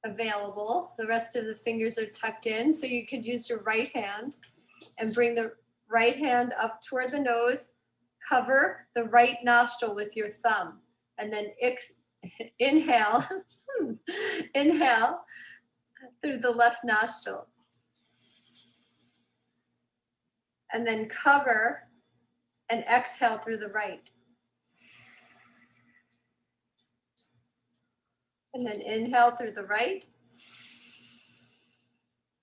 available. The rest of the fingers are tucked in, so you could use your right hand and bring the right hand up toward the nose, cover the right nostril with your thumb, and then inhale, inhale through the left nostril. And then cover and exhale through the right. And then inhale through the right.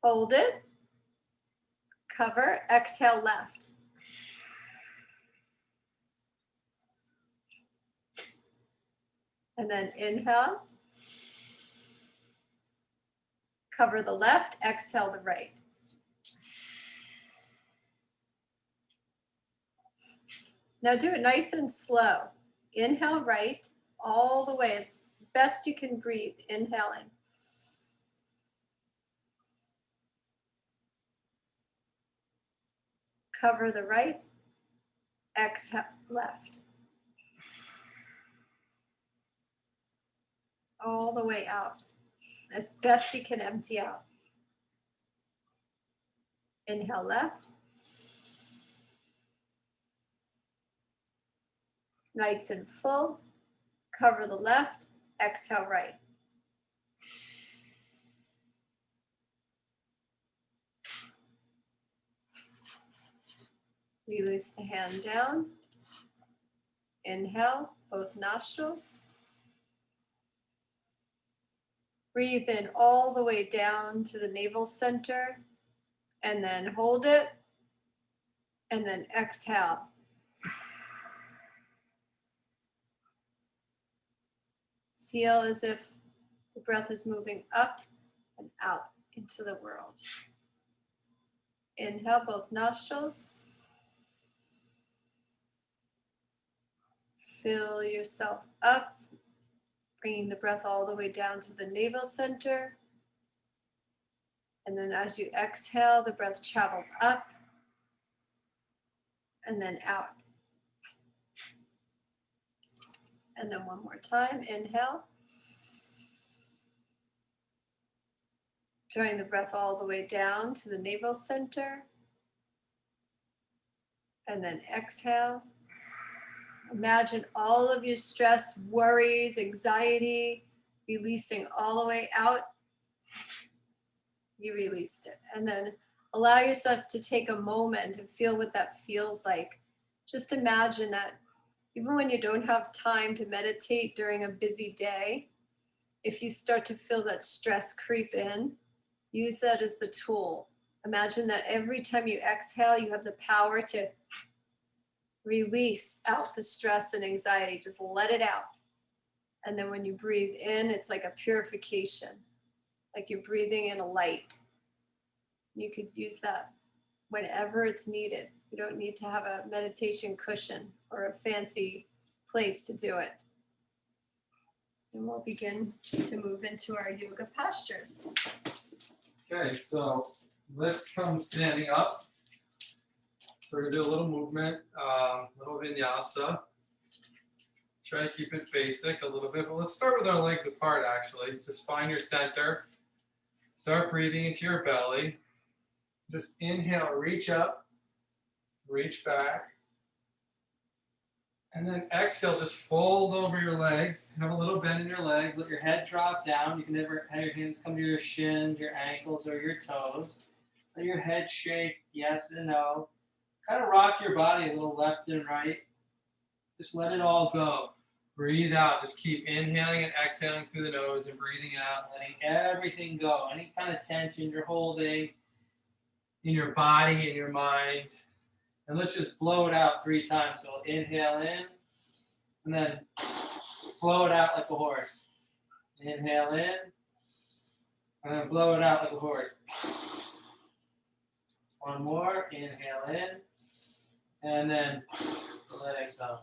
Hold it. Cover, exhale left. And then inhale. Cover the left, exhale the right. Now do it nice and slow. Inhale right, all the way as best you can breathe, inhaling. Cover the right, exhale left. All the way out, as best you can empty out. Inhale left. Nice and full. Cover the left, exhale right. Release the hand down. Inhale, both nostrils. Breathe in all the way down to the navel center, and then hold it, and then exhale. Feel as if the breath is moving up and out into the world. Inhale, both nostrils. Fill yourself up, bringing the breath all the way down to the navel center. And then as you exhale, the breath travels up and then out. And then one more time, inhale. Drawing the breath all the way down to the navel center. And then exhale. Imagine all of your stress, worries, anxiety, releasing all the way out. You released it. And then allow yourself to take a moment and feel what that feels like. Just imagine that even when you don't have time to meditate during a busy day, if you start to feel that stress creep in, use that as the tool. Imagine that every time you exhale, you have the power to release out the stress and anxiety. Just let it out. And then when you breathe in, it's like a purification, like you're breathing in a light. You could use that whenever it's needed. You don't need to have a meditation cushion or a fancy place to do it. And we'll begin to move into our yoga postures. Okay, so let's come standing up. So we're gonna do a little movement, little vinyasa. Try to keep it basic a little bit, but let's start with our legs apart actually. Just find your center. Start breathing into your belly. Just inhale, reach up, reach back. And then exhale, just fold over your legs. Have a little bend in your legs. Let your head drop down. You can never have your hands come to your shins, your ankles, or your toes. Let your head shake, yes and no. Kind of rock your body a little left and right. Just let it all go. Breathe out. Just keep inhaling and exhaling through the nose and breathing out, letting everything go. Any kind of tension you're holding in your body, in your mind. And let's just blow it out 3 times. So inhale in, and then blow it out like a horse. Inhale in, and then blow it out like a horse. One more, inhale in, and then let it go.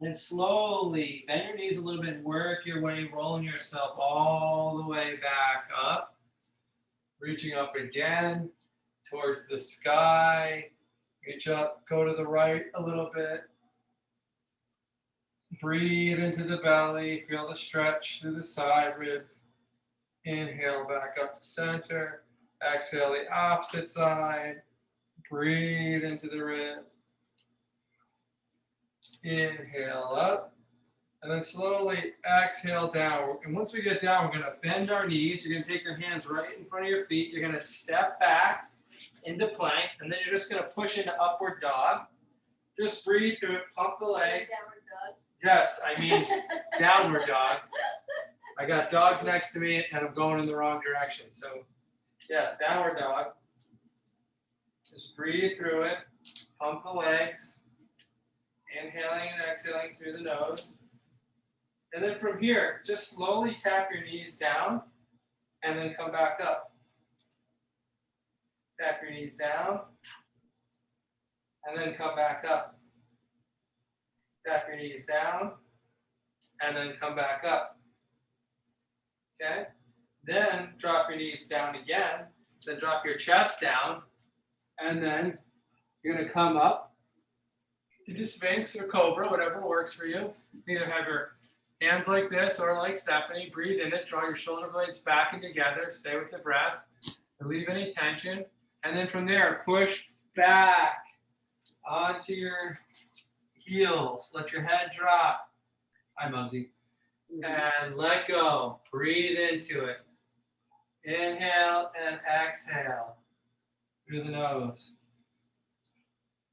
Then slowly bend your knees a little bit and work your way, rolling yourself all the way back up. Reaching up again towards the sky. Reach up, go to the right a little bit. Breathe into the belly, feel the stretch through the side ribs. Inhale back up to center. Exhale the opposite side. Breathe into the ribs. Inhale up. And then slowly exhale down. And once we get down, we're going to bend our knees. You're going to take your hands right in front of your feet. You're going to step back into plank. And then you're just going to push into upward dog. Just breathe through it. Pump the legs. Downward dog. Yes, I mean downward dog. I got dogs next to me and I'm going in the wrong direction. So yes, downward dog. Just breathe through it. Pump the legs. Inhaling and exhaling through the nose. And then from here, just slowly tap your knees down and then come back up. Tap your knees down and then come back up. Tap your knees down and then come back up. Okay? Then drop your knees down again. Then drop your chest down. And then you're going to come up into Sphinx or Cobra, whatever works for you. Either have your hands like this or like Stephanie. Breathe in it. Draw your shoulder blades back and together. Stay with the breath. Relieve any tension. And then from there, push back onto your heels. Let your head drop. Hi, Mumsy. And let go. Breathe into it. Inhale and exhale through the nose.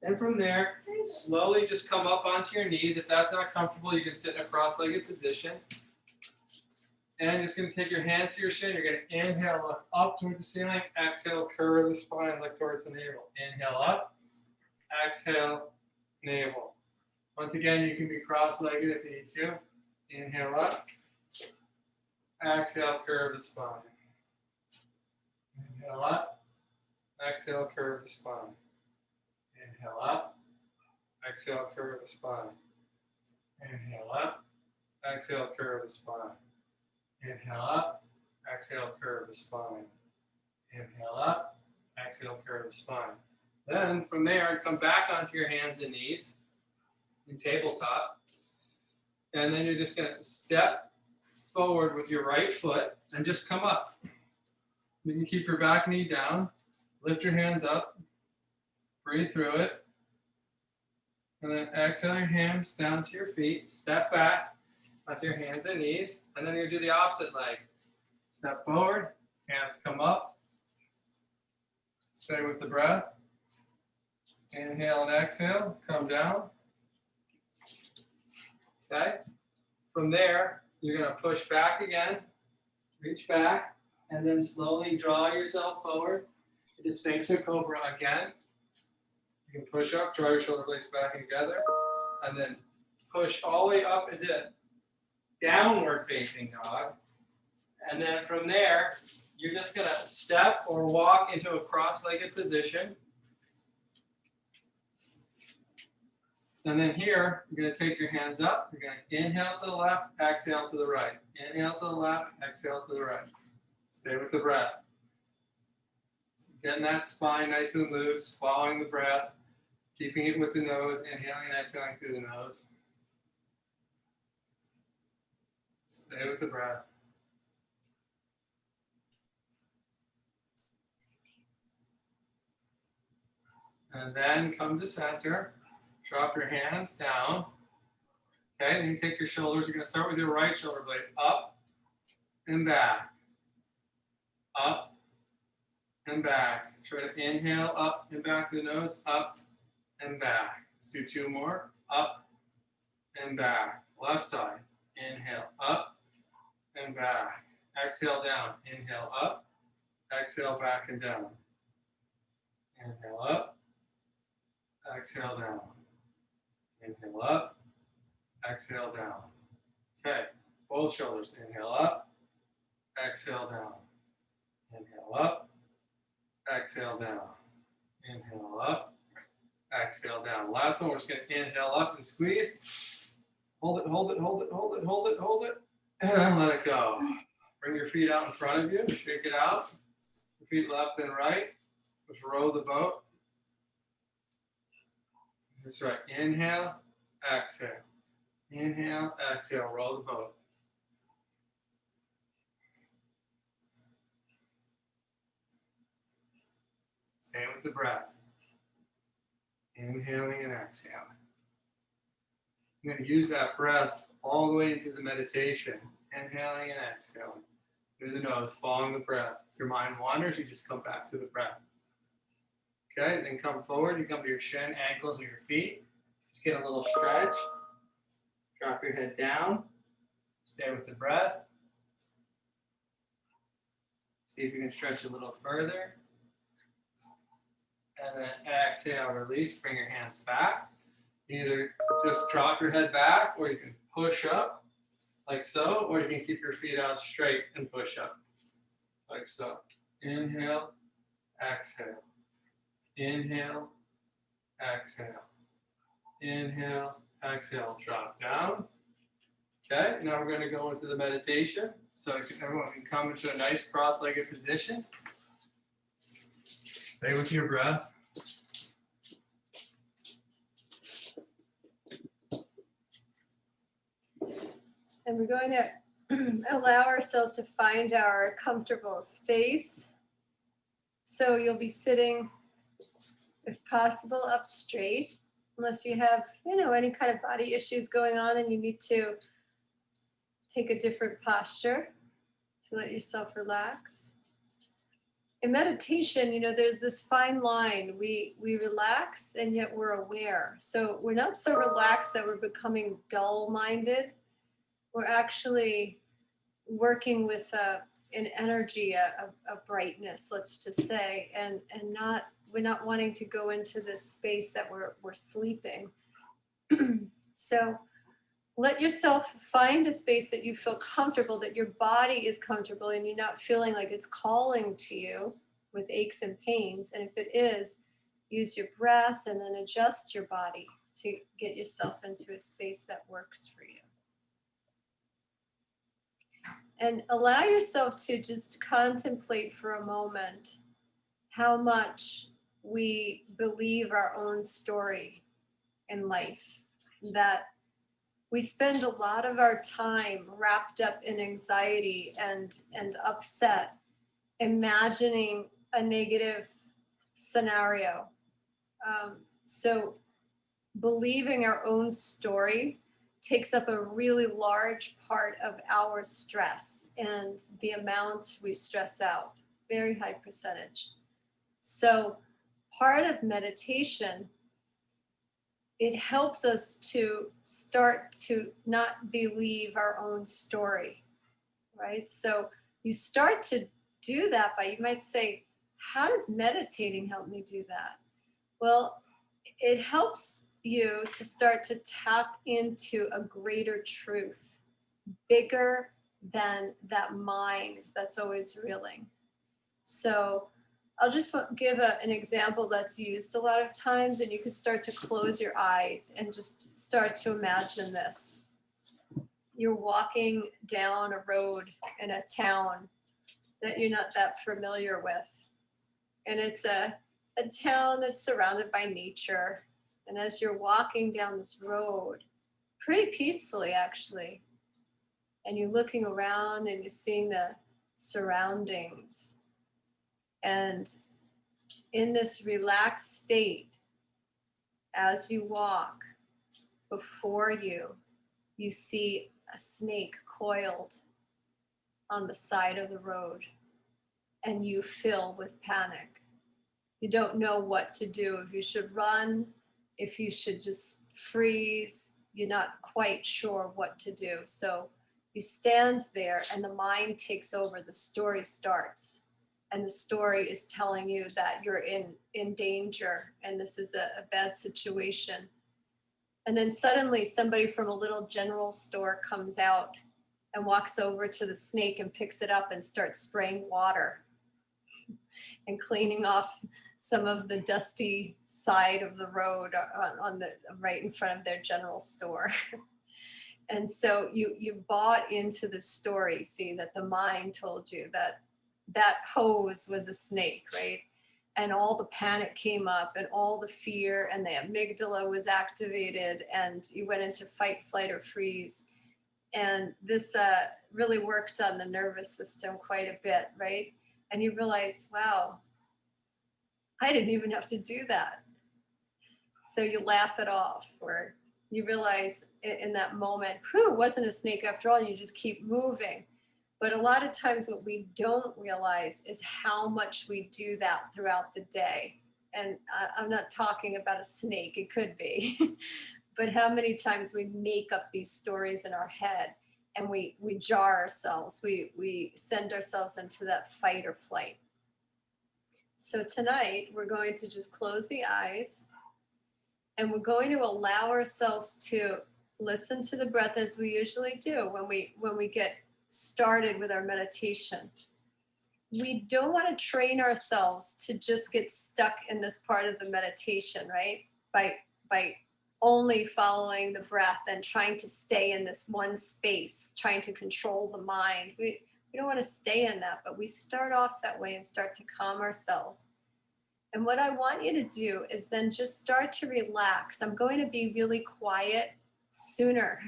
And from there, slowly just come up onto your knees. If that's not comfortable, you can sit in a cross-legged position. And you're just going to take your hands to your shin. You're going to inhale, look up towards the ceiling. Exhale, curve the spine, look towards the navel. Inhale up. Exhale, navel. Once again, you can be cross-legged if you need to. Inhale up. Exhale, curve the spine. Inhale up. Exhale, curve the spine. Inhale up. Exhale, curve the spine. Inhale up. Exhale, curve the spine. Inhale up. Exhale, curve the spine. Inhale up. Exhale, curve the spine. Then from there, come back onto your hands and knees in tabletop. And then you're just going to step forward with your right foot and just come up. You can keep your back knee down. Lift your hands up. Breathe through it. And then exhale your hands down to your feet. Step back onto your hands and knees. And then you do the opposite leg. Step forward. Hands come up. Stay with the breath. Inhale and exhale. Come down. Okay? From there, you're going to push back again. Reach back. And then slowly draw yourself forward. Into Sphinx or Cobra again. You can push up, draw your shoulder blades back together, and then push all the way up into downward facing dog. And then from there, you're just going to step or walk into a cross-legged position. And then here, you're going to take your hands up. You're going to inhale to the left, exhale to the right. Inhale to the left, exhale to the right. Stay with the breath. Getting that spine nice and loose, following the breath, keeping it with the nose, inhaling and exhaling through the nose. Stay with the breath. And then come to center. Drop your hands down. Okay, then you take your shoulders. You're going to start with your right shoulder blade up and back. Up and back. Try to inhale up and back to the nose, up and back. Let's do two more. Up and back. Left side. Inhale up and back. Exhale down. Inhale up. Exhale back and down. Inhale up. Exhale down. Inhale up. Exhale down. Okay. Both shoulders. Inhale up. Exhale down. Inhale up. Exhale down. Inhale up. Exhale down. Last one, we're just going to inhale up and squeeze. Hold it, hold it, hold it, hold it, hold it, hold it. And let it go. Bring your feet out in front of you. Shake it out. Your feet left and right. Just row the boat. That's right. Inhale, exhale. Inhale, exhale. Roll the boat. Stay with the breath. Inhaling and exhaling. I'm going to use that breath all the way into the meditation. Inhaling and exhaling. Through the nose, following the breath. If your mind wanders, you just come back to the breath. Okay, then come forward. You come to your shin, ankles, or your feet. Just get a little stretch. Drop your head down. Stay with the breath. See if you can stretch a little further. And then exhale, release. Bring your hands back. Either just drop your head back, or you can push up like so, or you can keep your feet out straight and push up like so. Inhale, exhale. Inhale, exhale. Inhale, exhale. Drop down. Okay, now we're going to go into the meditation. So everyone can come into a nice cross-legged position. Stay with your breath. And we're going to allow ourselves to find our comfortable space. So you'll be sitting, if possible, up straight, unless you have, any kind of body issues going on and you need to take a different posture to let yourself relax. In meditation, there's this fine line. We relax and yet we're aware. So we're not so relaxed that we're becoming dull-minded. We're actually working with an energy, a brightness, let's just say, and we're not wanting to go into this space that we're sleeping. So let yourself find a space that you feel comfortable, that your body is comfortable, and you're not feeling like it's calling to you with aches and pains. And if it is, use your breath and then adjust your body to get yourself into a space that works for you. And allow yourself to just contemplate for a moment how much we believe our own story in life, that we spend a lot of our time wrapped up in anxiety and upset, imagining a negative scenario. So believing our own story takes up a really large part of our stress and the amount we stress out, very high percentage. So part of meditation, it helps us to start to not believe our own story, right? So you start to do that by, you might say, how does meditating help me do that? Well, it helps you to start to tap into a greater truth, bigger than that mind that's always reeling. So I'll just give an example that's used a lot of times, and you could start to close your eyes and just start to imagine this. You're walking down a road in a town that you're not that familiar with. And it's a town that's surrounded by nature. And as you're walking down this road, pretty peacefully actually, and you're looking around and you're seeing the surroundings. And in this relaxed state, as you walk, before you, you see a snake coiled on the side of the road, and you fill with panic. You don't know what to do, if you should run, if you should just freeze. You're not quite sure what to do. So you stand there and the mind takes over. The story starts. And the story is telling you that you're in danger and this is a bad situation. And then suddenly somebody from a little general store comes out and walks over to the snake and picks it up and starts spraying water and cleaning off some of the dusty side of the road on the right in front of their general store. And so you bought into the story, see, that the mind told you that hose was a snake, right? And all the panic came up and all the fear and the amygdala was activated and you went into fight, flight, or freeze. And this really worked on the nervous system quite a bit, right? And you realize, wow, I didn't even have to do that. So you laugh it off, or you realize in that moment, whew, it wasn't a snake after all, and you just keep moving. But a lot of times, what we don't realize is how much we do that throughout the day. And I'm not talking about a snake, it could be, but how many times we make up these stories in our head and we jar ourselves, we send ourselves into that fight or flight. So tonight, we're going to just close the eyes and we're going to allow ourselves to listen to the breath as we usually do when we get started with our meditation. We don't want to train ourselves to just get stuck in this part of the meditation, right? By only following the breath and trying to stay in this one space, trying to control the mind. We don't want to stay in that, but we start off that way and start to calm ourselves. And what I want you to do is then just start to relax. I'm going to be really quiet sooner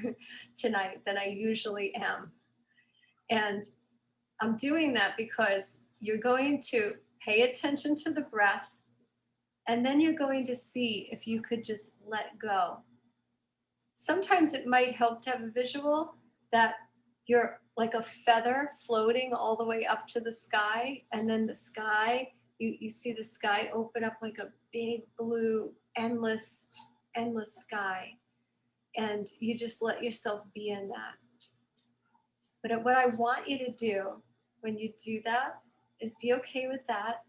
tonight than I usually am. And I'm doing that because you're going to pay attention to the breath, and then you're going to see if you could just let go. Sometimes it might help to have a visual that you're like a feather floating all the way up to the sky, and then the sky, you see the sky open up like a big blue, endless sky. And you just let yourself be in that. But what I want you to do when you do that is be okay with that.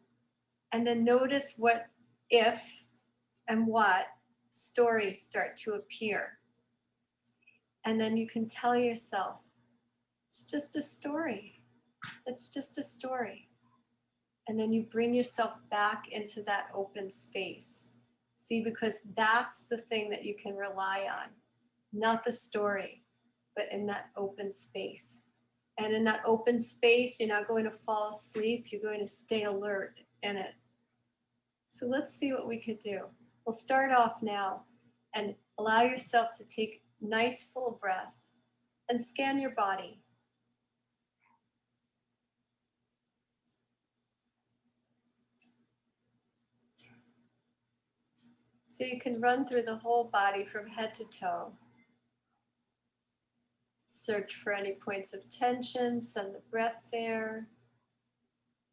And then notice what if and what stories start to appear. And then you can tell yourself, it's just a story. It's just a story. And then you bring yourself back into that open space. See, because that's the thing that you can rely on, not the story, but in that open space. And in that open space, you're not going to fall asleep, you're going to stay alert in it. So let's see what we could do. We'll start off now and allow yourself to take nice full breath and scan your body. So you can run through the whole body from head to toe. Search for any points of tension, send the breath there.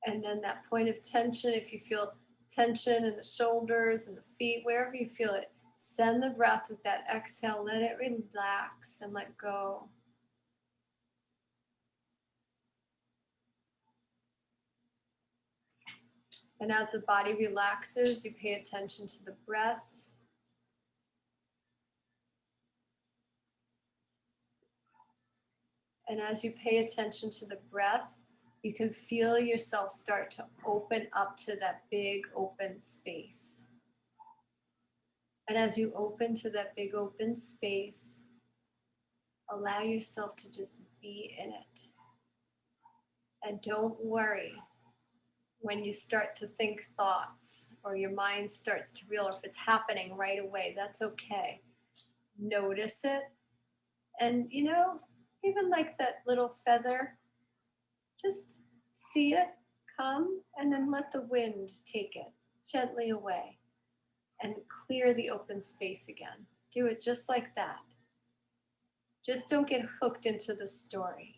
And then that point of tension, if you feel tension in the shoulders and the feet, wherever you feel it, send the breath with that exhale, let it relax and let go. And as the body relaxes, you pay attention to the breath. And as you pay attention to the breath, you can feel yourself start to open up to that big open space. And as you open to that big open space, allow yourself to just be in it. And don't worry when you start to think thoughts or your mind starts to reel, or if it's happening right away, that's okay. Notice it. And even like that little feather, just see it come and then let the wind take it gently away and clear the open space again. Do it just like that. Just don't get hooked into the story.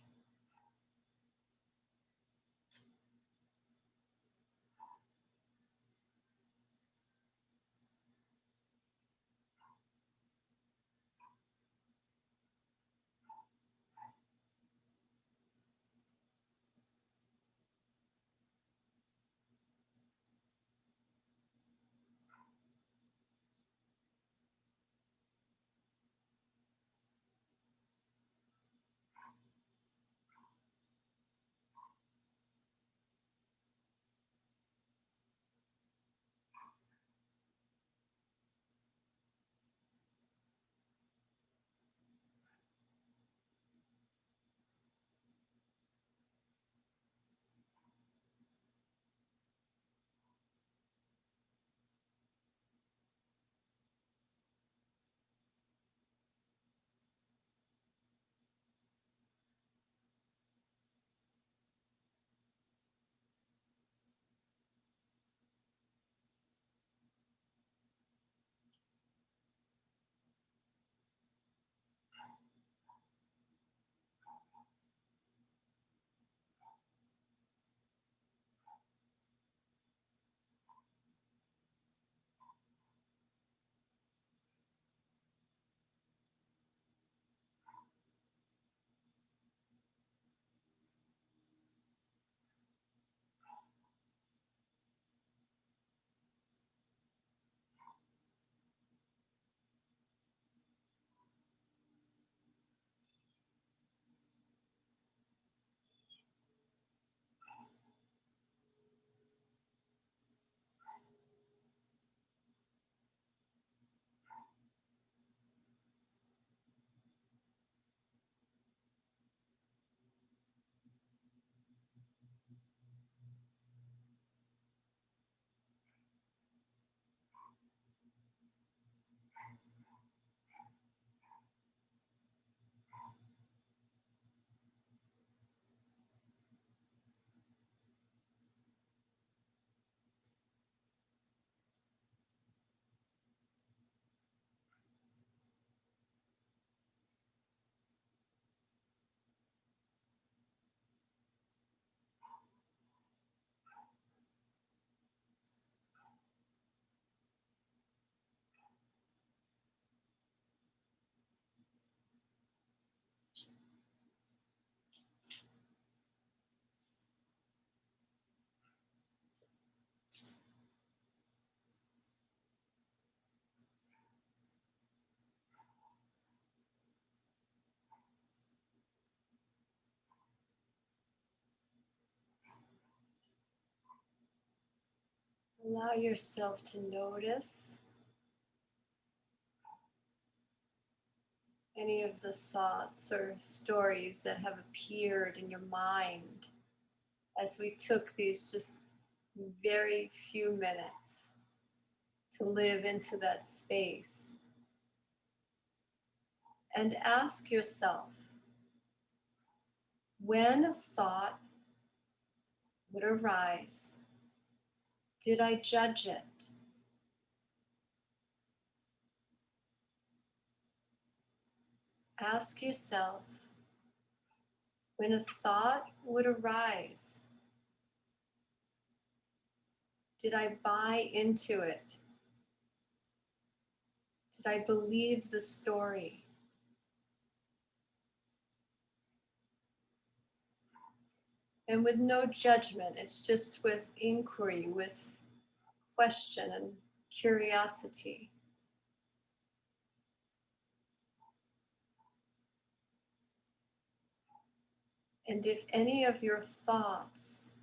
Allow yourself to notice any of the thoughts or stories that have appeared in your mind as we took these just very few minutes to live into that space. And ask yourself, when a thought would arise, did I judge it? Ask yourself, when a thought would arise, did I buy into it? Did I believe the story? And with no judgment, it's just with inquiry, with question and curiosity. And if any of your thoughts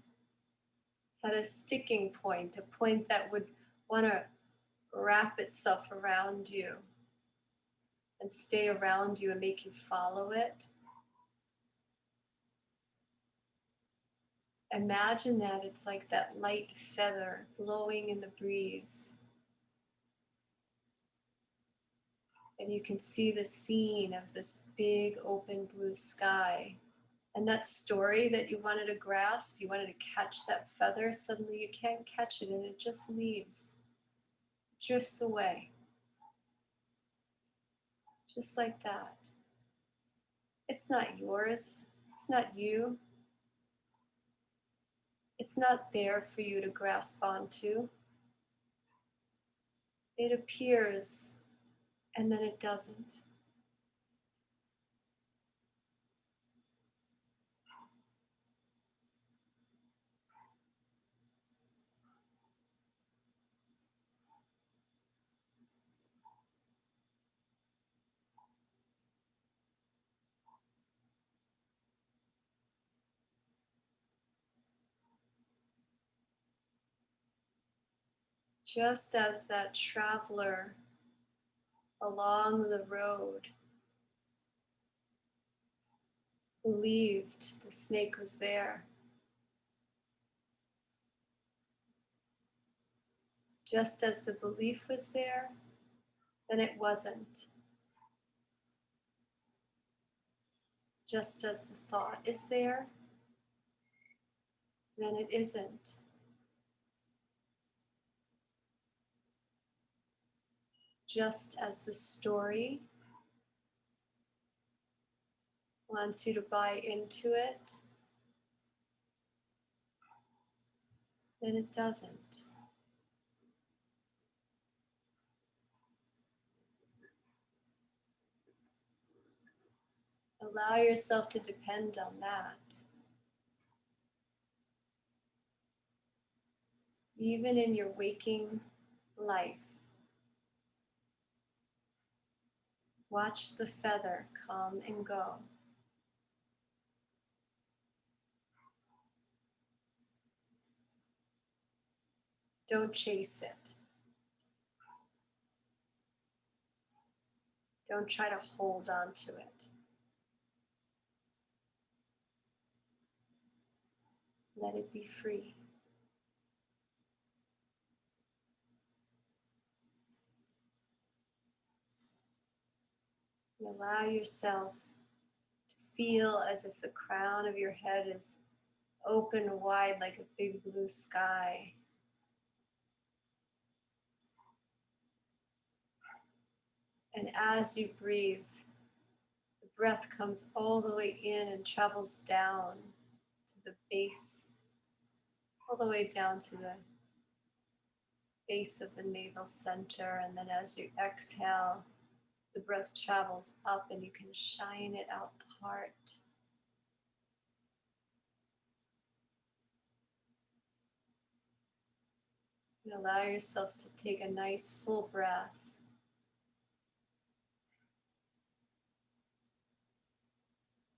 had a sticking point, a point that would want to wrap itself around you and stay around you and make you follow it, imagine that it's like that light feather blowing in the breeze. And you can see the scene of this big open blue sky. And that story that you wanted to grasp, you wanted to catch that feather, suddenly you can't catch it and it just leaves, drifts away. Just like that. It's not yours. It's not you. It's not there for you to grasp onto. It appears and then it doesn't. Just as that traveler along the road believed the snake was there, just as the belief was there, then it wasn't. Just as the thought is there, then it isn't. Just as the story wants you to buy into it, then it doesn't. Allow yourself to depend on that. Even in your waking life, watch the feather come and go. Don't chase it. Don't try to hold on to it. Let it be free. And allow yourself to feel as if the crown of your head is open wide like a big blue sky. And as you breathe, the breath comes all the way in and travels down to the base, all the way down to the base of the navel center. And then as you exhale, the breath travels up and you can shine it out the heart. And allow yourselves to take a nice full breath.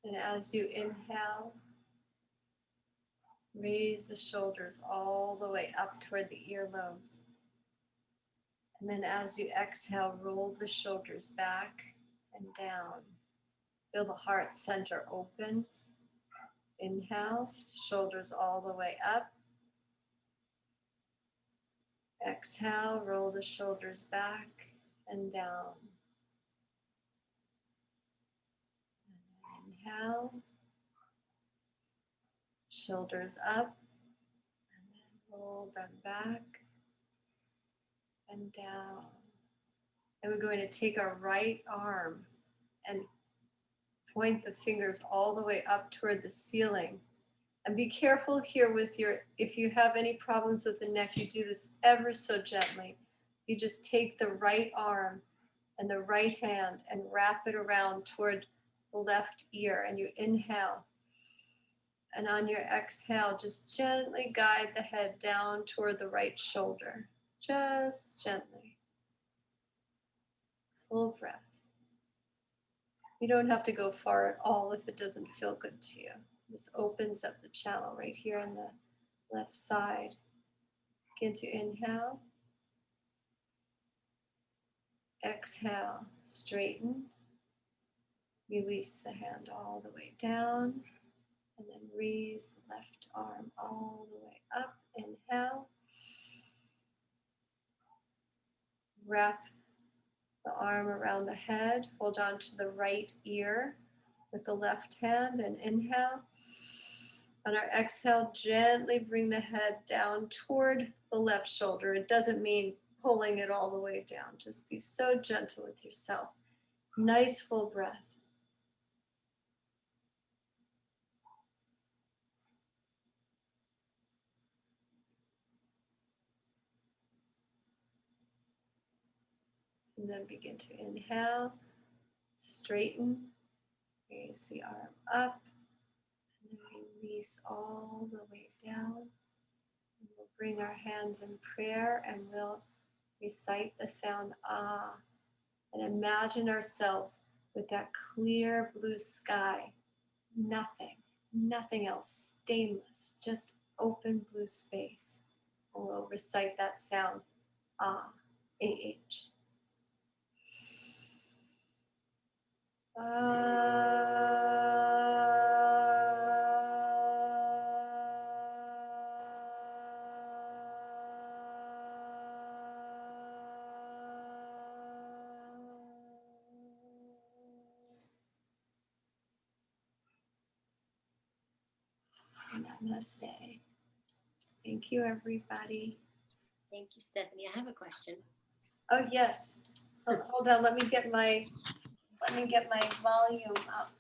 And as you inhale, Raise the shoulders all the way up toward the earlobes. And then as you exhale, roll the shoulders back and down. Feel the heart center open. Inhale, shoulders all the way up. Exhale, roll the shoulders back and down. Inhale, shoulders up, and then roll them back and down. And we're going to take our right arm and point the fingers all the way up toward the ceiling. And be careful here with if you have any problems with the neck, you do this ever so gently. You just take the right arm and the right hand and wrap it around toward the left ear, and you inhale. And on your exhale, just gently guide the head down toward the right shoulder. Just gently. Full breath. You don't have to go far at all if it doesn't feel good to you. This opens up the channel right here on the left side. Begin to inhale. Exhale, straighten. Release the hand all the way down. And then raise the left arm all the way up. Inhale. Wrap the arm around the head. Hold on to the right ear with the left hand and inhale. On our exhale, gently bring the head down toward the left shoulder. It doesn't mean pulling it all the way down. Just be so gentle with yourself. Nice full breath. And then begin to inhale, straighten, raise the arm up, and then release all the way down. And we'll bring our hands in prayer and we'll recite the sound ah, and imagine ourselves with that clear blue sky, nothing else, stainless, just open blue space. And we'll recite that sound ah, A-H. Namaste. Thank you, everybody. Thank you, Stephanie. I have a question. Oh yes. Hold on. Let me get my volume up.